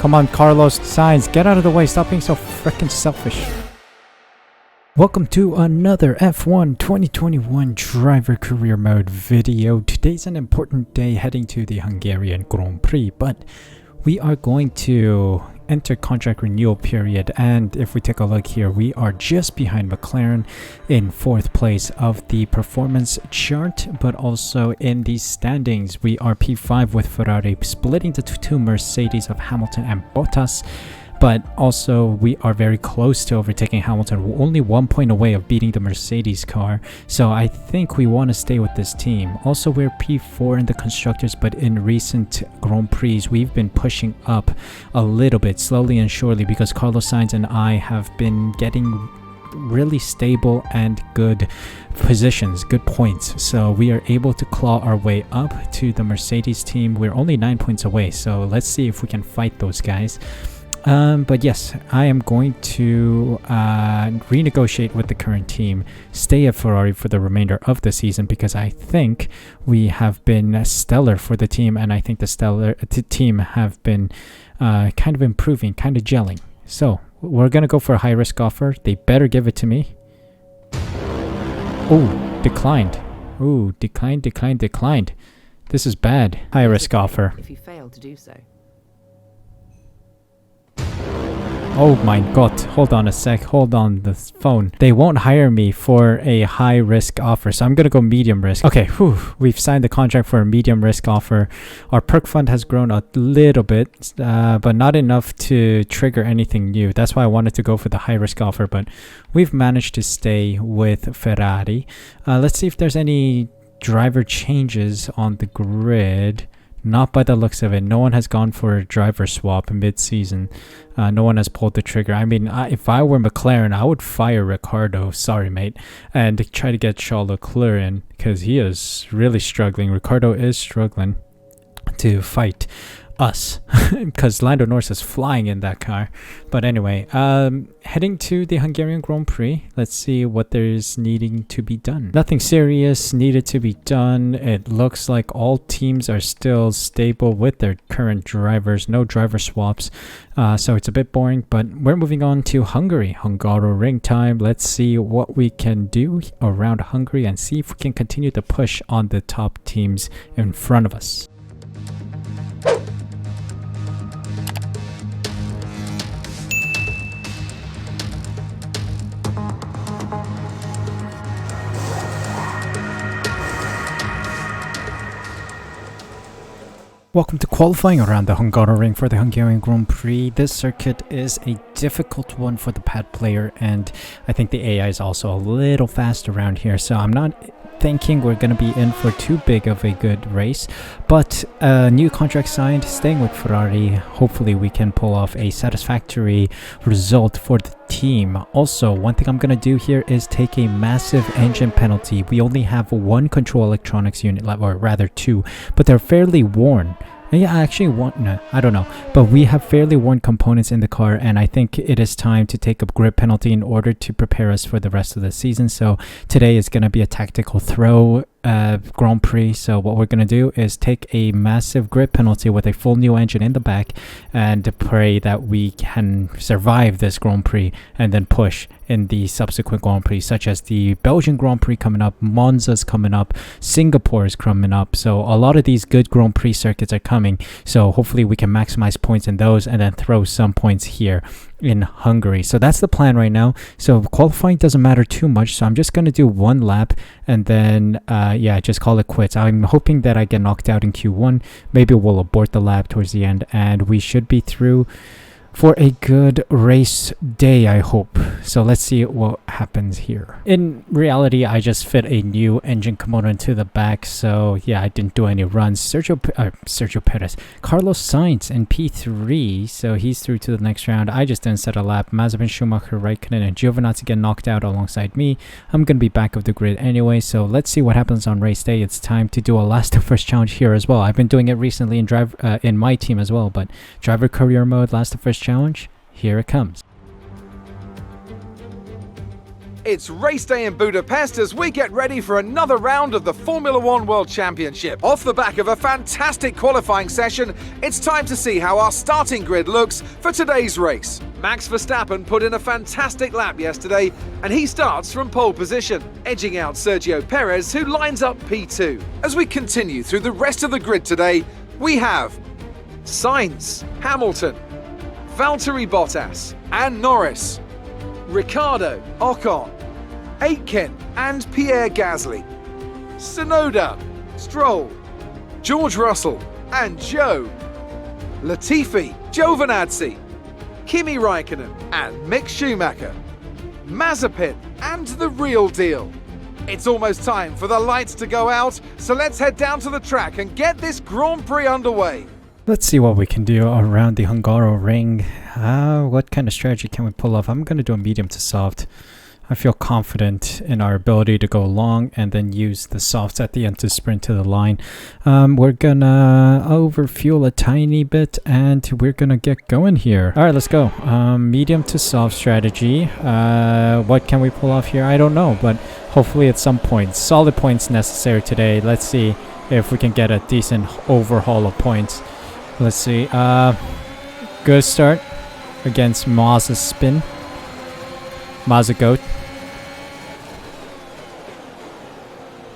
Come on, Carlos Sainz, get out of the way. Stop being so freaking selfish. Welcome to another F1 2021 driver career mode video. Today's an important day heading to the Hungarian Grand Prix, but we are going to enter contract renewal period, and if we take a look here, we are just behind McLaren in 4th place of the performance chart, but also in the standings we are P5 with Ferrari splitting the two Mercedes of Hamilton and Bottas. But also we are very close to overtaking Hamilton. We're only 1 point away of beating the Mercedes car. So I think we want to stay with this team. Also, we're P4 in the constructors, but in recent Grand Prix, we've been pushing up a little bit, slowly and surely, because Carlos Sainz and I have been getting really stable and good positions, good points. So we are able to claw our way up to the Mercedes team. We're only 9 points away. So let's see if we can fight those guys. But yes, I am going to renegotiate with the current team, stay at Ferrari for the remainder of the season, because I think we have been stellar for the team, and I think the team have been kind of improving, kind of gelling. So we're going to go for a high-risk offer. They better give it to me. Oh, declined. Oh, declined. This is bad. High-risk offer. If you fail to do so. Oh my god, hold on a sec, hold on the phone. They won't hire me for a high risk offer, so I'm gonna go medium risk. Okay, we've signed the contract for a medium risk offer. Our perk fund has grown a little bit, but not enough to trigger anything new. That's why I wanted to go for the high risk offer, but we've managed to stay with Ferrari. Let's see if there's any driver changes on the grid. Not by the looks of it. No one has gone for a driver swap mid-season. No one has pulled the trigger. I mean, if I were McLaren, I would fire Ricciardo, sorry mate, and try to get Charles Leclerc in, because he is really struggling. Ricciardo is struggling to fight us because Lando Norris is flying in that car. But anyway, heading to the Hungarian Grand Prix. Let's see what there's needing to be done. Nothing serious needed to be done. It looks like all teams are still stable with their current drivers, no driver swaps, so it's a bit boring, but we're moving on to Hungary. Hungaroring time. Let's see what we can do around Hungary and see if we can continue to push on the top teams in front of us. Welcome to qualifying around the Hungaroring for the Hungarian Grand Prix. This circuit is a difficult one for the pad player, and I think the AI is also a little fast around here, so I'm not thinking we're going to be in for too big of a good race. But new contract signed, staying with Ferrari. Hopefully we can pull off a satisfactory result for the team. Also, one thing I'm going to do here is take a massive engine penalty. We only have one control electronics unit, or rather two, but they're fairly worn. Yeah, actually no, I don't know, but we have fairly worn components in the car, and I think it is time to take a grip penalty in order to prepare us for the rest of the season. So today is going to be a tactical throw Grand Prix. So what we're going to do is take a massive grip penalty with a full new engine in the back and pray that we can survive this Grand Prix and then push in the subsequent Grand Prix, such as the Belgian Grand Prix coming up, Monza's coming up, Singapore is coming up. So a lot of these good Grand Prix circuits are coming, so hopefully we can maximize points in those and then throw some points here in Hungary. So that's the plan right now. So qualifying doesn't matter too much, so I'm just going to do one lap and then yeah, just call it quits. I'm hoping that I get knocked out in Q1. Maybe we'll abort the lap towards the end and we should be through for a good race day, I hope. So let's see what happens here. In reality, I just fit a new engine component to the back, so yeah, I didn't do any runs. Sergio Perez, Carlos Sainz in P3, so he's through to the next round. I just didn't set a lap. Mazepin, Schumacher, Raikkonen, and Giovinazzi get knocked out alongside me. I'm gonna be back of the grid anyway, so let's see what happens on race day. It's time to do a last to first challenge here as well. I've been doing it recently in my team as well, but driver career mode, last to first challenge, here it comes. It's race day in Budapest as we get ready for another round of the Formula One World Championship. Off the back of a fantastic qualifying session, it's time to see how our starting grid looks for today's race. Max Verstappen put in a fantastic lap yesterday, and he starts from pole position, edging out Sergio Perez, who lines up P2. As we continue through the rest of the grid today, we have Sainz, Hamilton, Valtteri Bottas and Norris, Ricciardo, Ocon, Aitken and Pierre Gasly, Tsunoda, Stroll, George Russell and Joe, Latifi, Giovinazzi, Kimi Raikkonen and Mick Schumacher, Mazepin and the real deal. It's almost time for the lights to go out, so let's head down to the track and get this Grand Prix underway. Let's see what we can do around the Hungaroring. What kind of strategy can we pull off? I'm going to do a medium to soft. I feel confident in our ability to go long and then use the softs at the end to sprint to the line. We're going to overfuel a tiny bit and we're going to get going here. All right, let's go. Medium to soft strategy. What can we pull off here? I don't know, but hopefully at some point. Solid points necessary today. Let's see if we can get a decent overhaul of points. Let's see. Good start against Maz's spin. Maz's goat.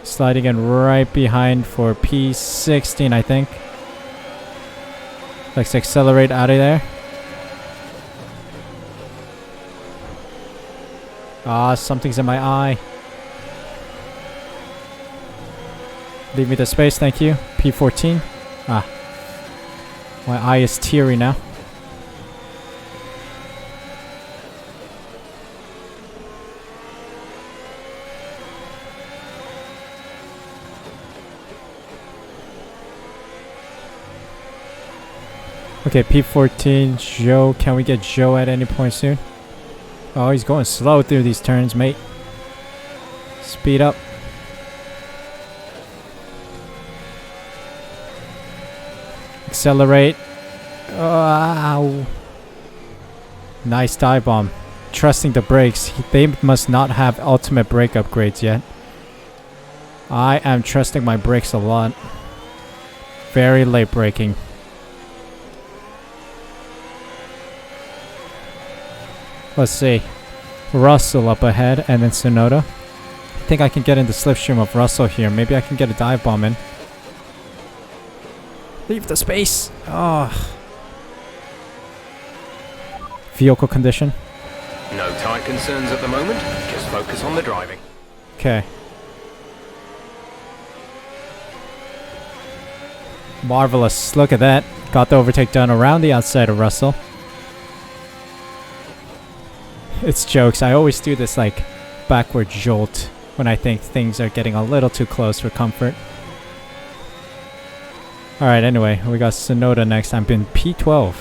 Sliding in right behind for P16, I think. Let's accelerate out of there. Something's in my eye. Leave me the space, thank you. P14. My eye is teary now. Okay, P14, Joe. Can we get Joe at any point soon? Oh, he's going slow through these turns, mate. Speed up. Accelerate. Ow. Nice dive bomb. Trusting the brakes. They must not have ultimate brake upgrades yet. I am trusting my brakes a lot. Very late braking. Let's see. Russell up ahead and then Tsunoda. I think I can get in the slipstream of Russell here. Maybe I can get a dive bomb in. Leave the space. Vehicle condition. No tyre concerns at the moment. Just focus on the driving. Okay. Marvelous. Look at that. Got the overtake done around the outside of Russell. It's jokes. I always do this like backward jolt when I think things are getting a little too close for comfort. Alright, anyway, we got Tsunoda next. I'm in P12.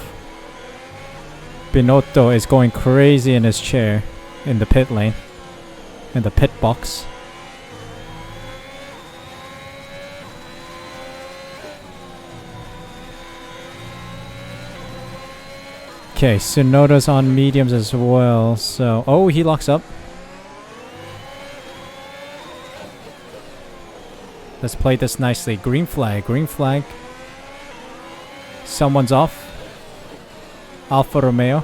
Binotto is going crazy in his chair in the pit lane. In the pit box. Okay, Tsunoda's on mediums as well, so... Oh, he locks up. Let's play this nicely. Green flag, green flag. Someone's off. Alfa Romeo.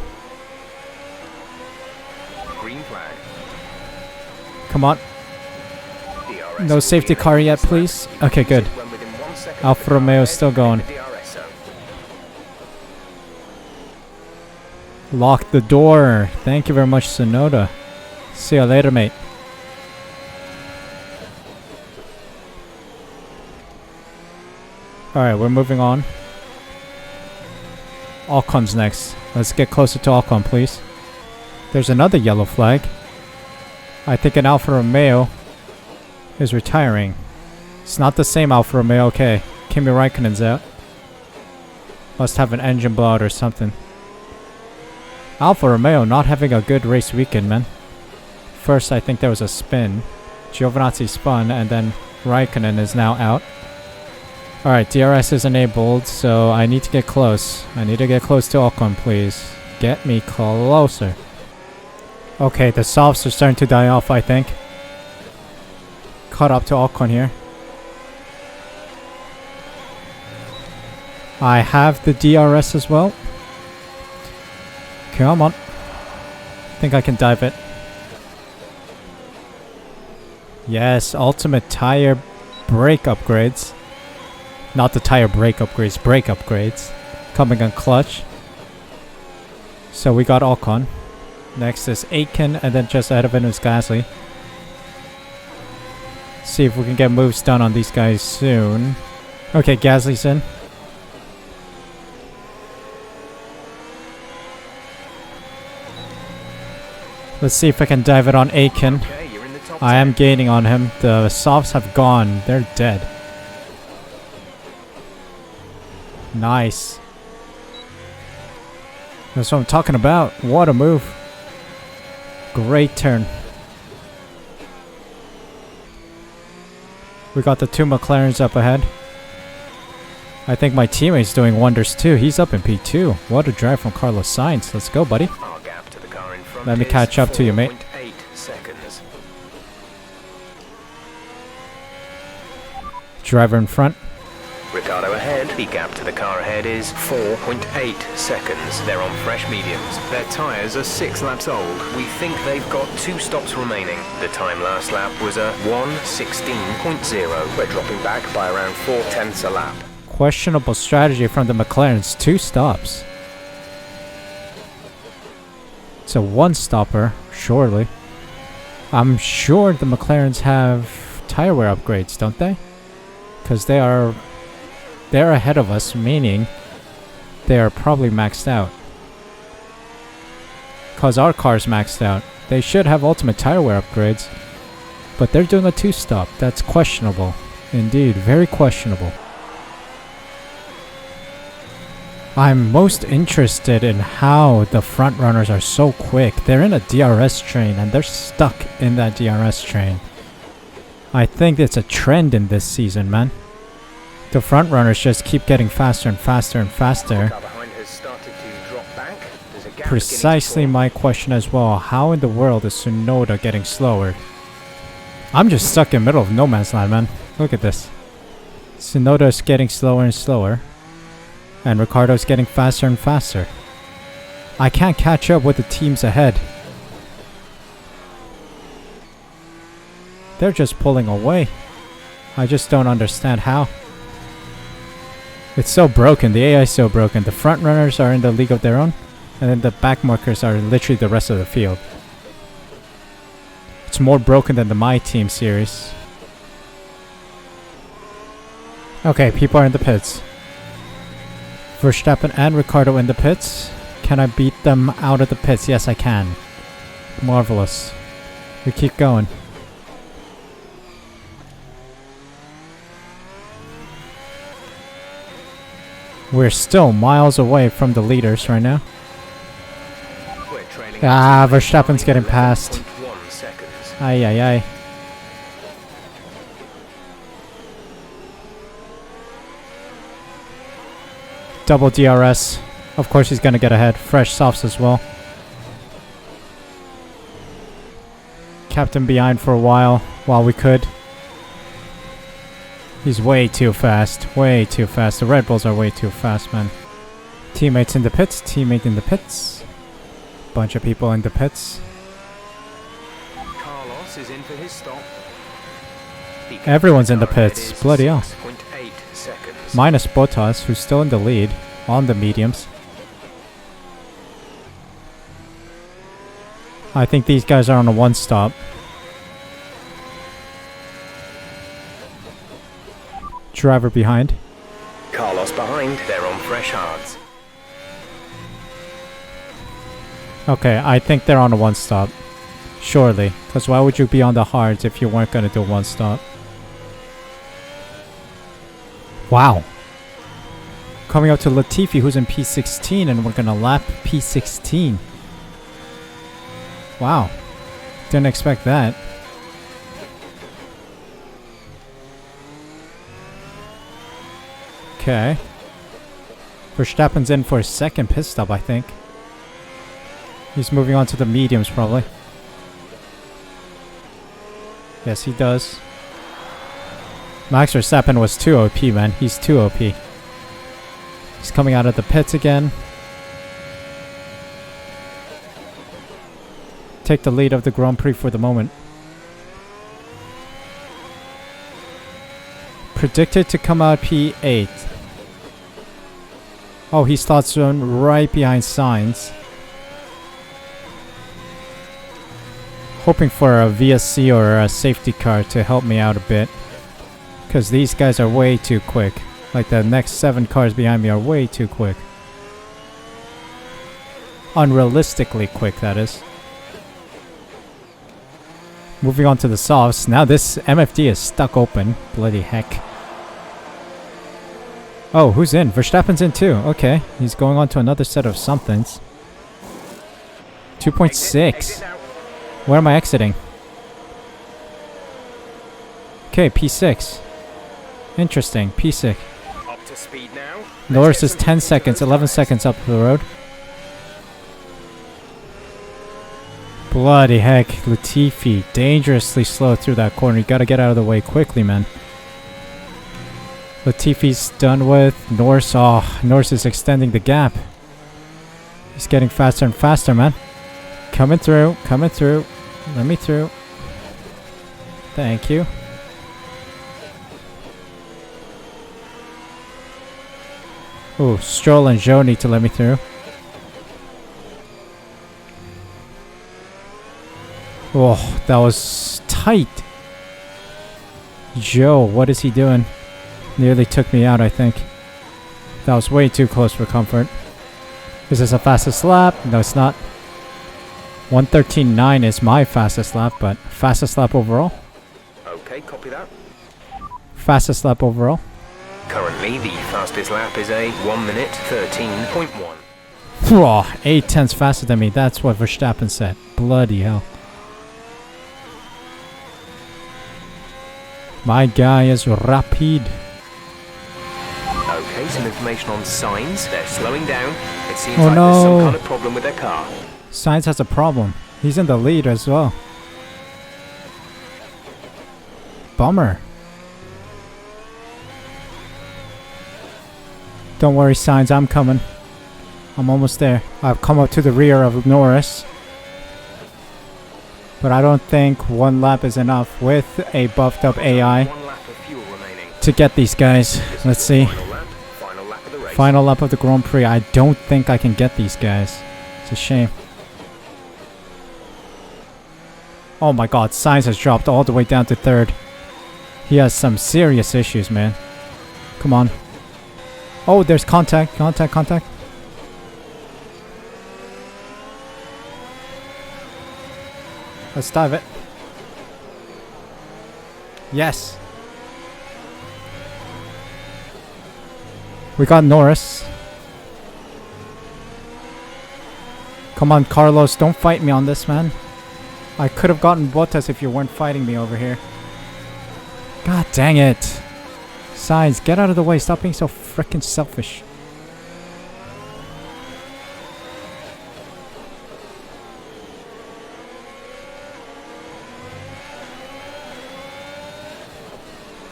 Green flag. Come on. No safety car yet, please. Okay, good. Alfa Romeo is still going. Lock the door. Thank you very much, Tsunoda. See you later, mate. Alright, we're moving on. Ocon's next. Let's get closer to Ocon, please. There's another yellow flag. I think an Alfa Romeo is retiring. It's not the same Alfa Romeo. Okay, Kimi Raikkonen's out. Must have an engine blowout or something. Alfa Romeo not having a good race weekend, man. First, I think there was a spin. Giovinazzi spun, and then Raikkonen is now out. Alright, DRS is enabled, so I need to get close. I need to get close to Ocon, please. Get me closer. Okay, the softs are starting to die off, I think. Caught up to Ocon here. I have the DRS as well. Come on. I think I can dive it. Yes, ultimate tire brake upgrades. Not the tire brake upgrades, brake upgrades. Coming on clutch. So we got Ocon. Next is Aitken, and then just ahead of it is Gasly. See if we can get moves done on these guys soon. Okay, Gasly's in. Let's see if I can dive it on Aitken. Okay, you're in the top I 10. am gaining on him. The softs have gone. They're dead. Nice. That's what I'm talking about. What a move. Great turn. We got the two McLarens up ahead. I think my teammate's doing wonders too. He's up in P2. What a drive from Carlos Sainz. Let's go, buddy. Our gap to the car in front Let me is catch up to you, mate. 4.8 seconds. Driver in front. Ricardo ahead. The gap to the car ahead is 4.8 seconds. They're on fresh mediums. Their tyres are 6 laps old. We think they've got 2 stops remaining. The time last lap was a 1:16.0. We're dropping back by around 0.4 a lap. Questionable strategy from the McLarens. 2 stops. It's a 1-stopper, surely. I'm sure the McLarens have tire wear upgrades, don't they? Because they're ahead of us, meaning they are probably maxed out. Because our car's maxed out. They should have ultimate tire wear upgrades. But they're doing a 2-stop. That's questionable. Indeed, very questionable. I'm most interested in how the front runners are so quick. They're in a DRS train and they're stuck in that DRS train. I think it's a trend in this season, man. The front runners just keep getting faster and faster and faster. Car behind has started to drop back. There's a gap Precisely beginning to my question as well. How in the world is Tsunoda getting slower? I'm just stuck in the middle of no man's land, man. Look at this. Tsunoda is getting slower and slower. And Ricciardo's getting faster and faster. I can't catch up with the teams ahead. They're just pulling away. I just don't understand how. It's so broken. The AI is so broken. The front runners are in the league of their own. And then the back markers are literally the rest of the field. It's more broken than the My Team series. Okay, people are in the pits. Verstappen and Ricciardo in the pits. Can I beat them out of the pits? Yes, I can. Marvelous. We keep going. We're still miles away from the leaders right now. We're trailing Verstappen's getting past. 1 seconds. Ay, ay, ay. Double DRS. Of course he's gonna get ahead. Fresh softs as well. Kept him behind for a while we could. He's way too fast. Way too fast. The Red Bulls are way too fast, man. Teammates in the pits. Teammate in the pits. Bunch of people in the pits. Carlos is in for his stop. Everyone's in the pits. Bloody hell. 6.8 seconds. Minus Bottas, who's still in the lead on the mediums. I think these guys are on a 1-stop. Driver behind. Carlos behind. They're on fresh hards. Okay, I think they're on a 1-stop. Surely. Because why would you be on the hards if you weren't going to do 1-stop? Wow. Coming up to Latifi, who's in P16, and we're going to lap P16. Wow. Didn't expect that. Okay. Verstappen's in for a second pit stop, I think. He's moving on to the mediums, probably. Yes, he does. Max Verstappen was too OP, man. He's too OP. He's coming out of the pits again. Take the lead of the Grand Prix for the moment. Predicted to come out P8. Oh, he starts zone right behind Sainz. Hoping for a VSC or a safety car to help me out a bit. Because these guys are way too quick. Like the next 7 cars behind me are way too quick. Unrealistically quick, that is. Moving on to the softs. Now this MFD is stuck open. Bloody heck. Oh, who's in? Verstappen's in too. Okay. He's going on to another set of somethings. 2.6. Where am I exiting? Okay, P6. Interesting. P6. Up to speed now. Norris is 10 seconds, 11 seconds up the road. Bloody heck. Latifi dangerously slow through that corner. You gotta get out of the way quickly, man. Latifi's done with. Norris, oh, Norris is extending the gap. He's getting faster and faster, man. Coming through, coming through. Let me through. Thank you. Ooh, Stroll and Zhou need to let me through. Oh, that was tight. Zhou, what is he doing? Nearly took me out, I think. That was way too close for comfort. Is this a fastest lap? No, it's not. 1:13.9 is my fastest lap, but fastest lap overall? Okay, copy that. Fastest lap overall? Currently, the fastest lap is a 1 minute 13.1. Oh, 8 tenths faster than me. That's what Verstappen said. Bloody hell. My guy is rapid. Okay, some information on signs. They're slowing down. It seems Oh, like there's some no. kind of problem with their car. Sainz has a problem. He's in the lead as well. Bummer. Don't worry, Sainz, I'm coming. I'm almost there. I've come up to the rear of Norris. But I don't think 1 lap is enough with a buffed up AI 1 lap of fuel remaining. to get these guys. Let's see. Final lap of the race. Final lap of the Grand Prix. I don't think I can get these guys. It's a shame. Oh my god, Sainz has dropped all the way down to 3rd. He has some serious issues, man. Come on. Oh, there's contact. Contact, contact. Let's dive it. Yes. We got Norris. Come on, Carlos. Don't fight me on this, man. I could have gotten Bottas if you weren't fighting me over here. God dang it. Sainz, get out of the way. Stop being so freaking selfish.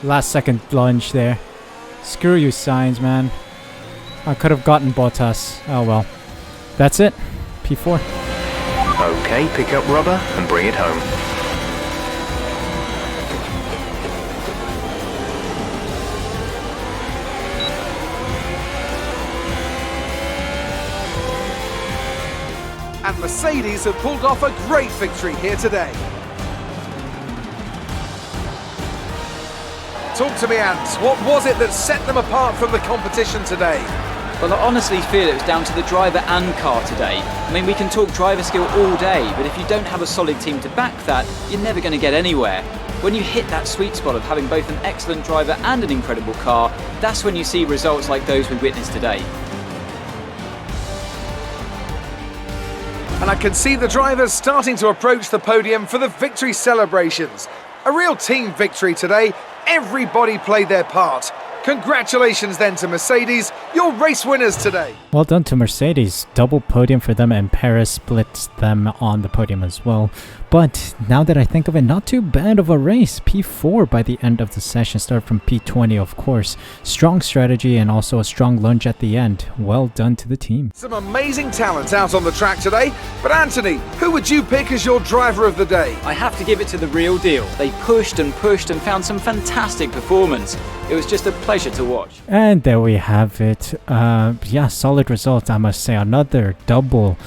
Last second lunge there. Screw you, Sainz, man. I could have gotten Bottas. Oh well. That's it. P4. Okay, pick up rubber and bring it home. And Mercedes have pulled off a great victory here today. Talk to me, Ant. What was it that set them apart from the competition today? Well, I honestly feel it was down to the driver and car today. I mean, we can talk driver skill all day, but if you don't have a solid team to back that, you're never going to get anywhere. When you hit that sweet spot of having both an excellent driver and an incredible car, that's when you see results like those we witnessed today. And I can see the drivers starting to approach the podium for the victory celebrations. A real team victory today. Everybody played their part. Congratulations then to Mercedes, your race winners today. Well done to Mercedes. Double podium for them, and Perez splits them on the podium as well. But now that I think of it, not too bad of a race. P4 by the end of the session. Start from P20, of course. Strong strategy and also a strong lunge at the end. Well done to the team. Some amazing talent out on the track today. But Anthony, who would you pick as your driver of the day? I have to give it to the real deal. They pushed and found some fantastic performance. It was just a pleasure to watch. And there we have it. Yeah, solid result, I must say. Another double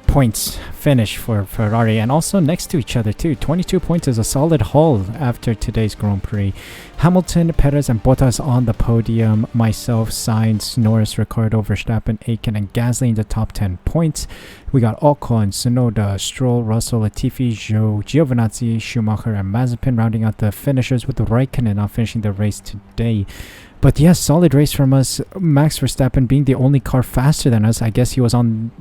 points finish for Ferrari, and also next to each other too. 22 points is a solid haul after today's Grand Prix. Hamilton, Perez and Bottas on the podium. Myself, Sainz, Norris, Ricciardo, Verstappen, Aitken and Gasly in the top 10 points. We got Ocon, Tsunoda, Stroll, Russell, Latifi, Zhou, Giovinazzi, Schumacher and Mazepin rounding out the finishers, with the Raikkonen not finishing the race today. But yes, solid race from us. Max Verstappen being the only car faster than us. I guess he was on,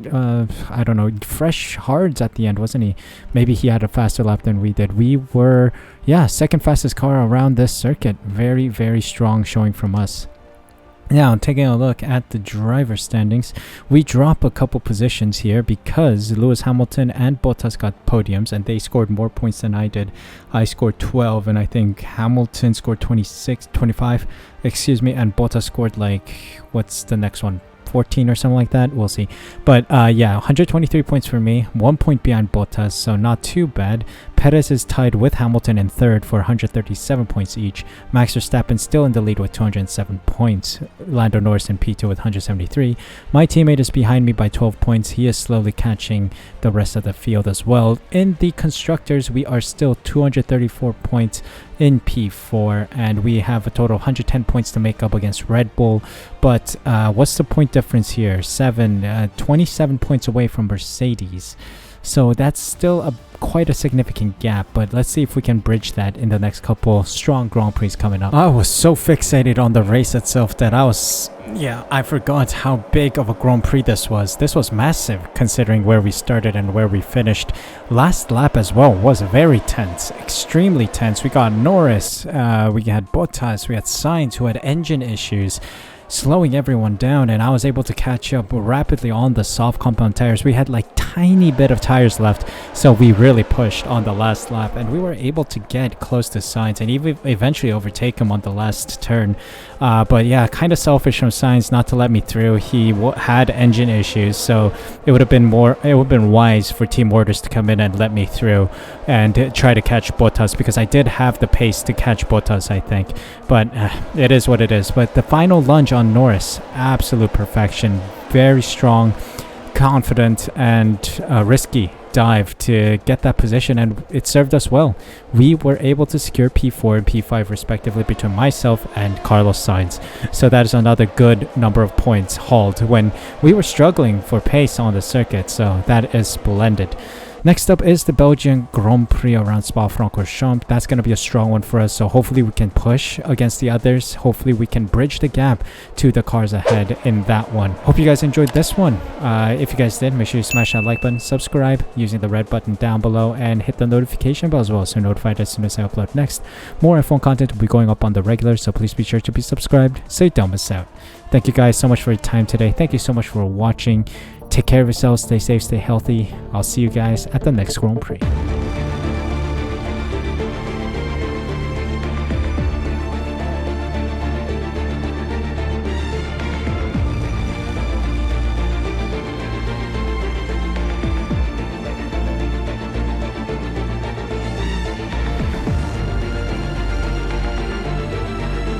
I don't know, fresh hards at the end, wasn't he? Maybe he had a faster lap than we did. We were, yeah, second fastest car around this circuit. Very, very strong showing from us. Now, taking a look at the driver standings, we drop a couple positions here because Lewis Hamilton and Bottas got podiums and they scored more points than I did. I scored 12 and I think Hamilton scored 25, and Bottas scored like, what's the next one? 14 or something like that. We'll see. But yeah, 123 points for me, 1 point behind Bottas, so not too bad. Perez is tied with Hamilton in third for 137 points each. Max Verstappen still in the lead with 207 points. Lando Norris in P2 with 173. My teammate is behind me by 12 points. He is slowly catching the rest of the field as well. In the constructors, we are still 234 points in P4, and we have a total of 110 points to make up against Red Bull. But what's the point difference here? 27 points away from Mercedes. So that's still quite a significant gap, but let's see if we can bridge that in the next couple strong Grand Prix coming up. I was so fixated on the race itself that I forgot how big of a Grand Prix this was. This was massive considering where we started and where we finished. Last lap as well was very tense, extremely tense. We got Norris, we had Bottas, we had Sainz who had engine issues, slowing everyone down, and I was able to catch up rapidly on the soft compound tires. We had like tiny bit of tires left, so we really pushed on the last lap and we were able to get close to Sainz and even eventually overtake him on the last turn. But yeah, kind of selfish from Sainz not to let me through. He had engine issues, so it would have been wise for Team Orders to come in and let me through and try to catch Bottas, because I did have the pace to catch Bottas, I think. But it is what it is. But the final lunge on Norris, absolute perfection. Very strong, confident and risky dive to get that position, and it served us well. We were able to secure P4 and P5 respectively between myself and Carlos Sainz, so that is another good number of points hauled when we were struggling for pace on the circuit, so that is splendid. Next up is the Belgian Grand Prix around Spa-Francorchamps. That's going to be a strong one for us, so hopefully we can push against the others. Hopefully we can bridge the gap to the cars ahead in that one. Hope you guys enjoyed this one. If you guys did, make sure you smash that like button, subscribe using the red button down below, and hit the notification bell as well so you're notified as soon as I upload next. More F1 content will be going up on the regular, so please be sure to be subscribed so you don't miss out. Thank you guys so much for your time today. Thank you so much for watching. Take care of yourselves, stay safe, stay healthy. I'll see you guys at the next Grand Prix.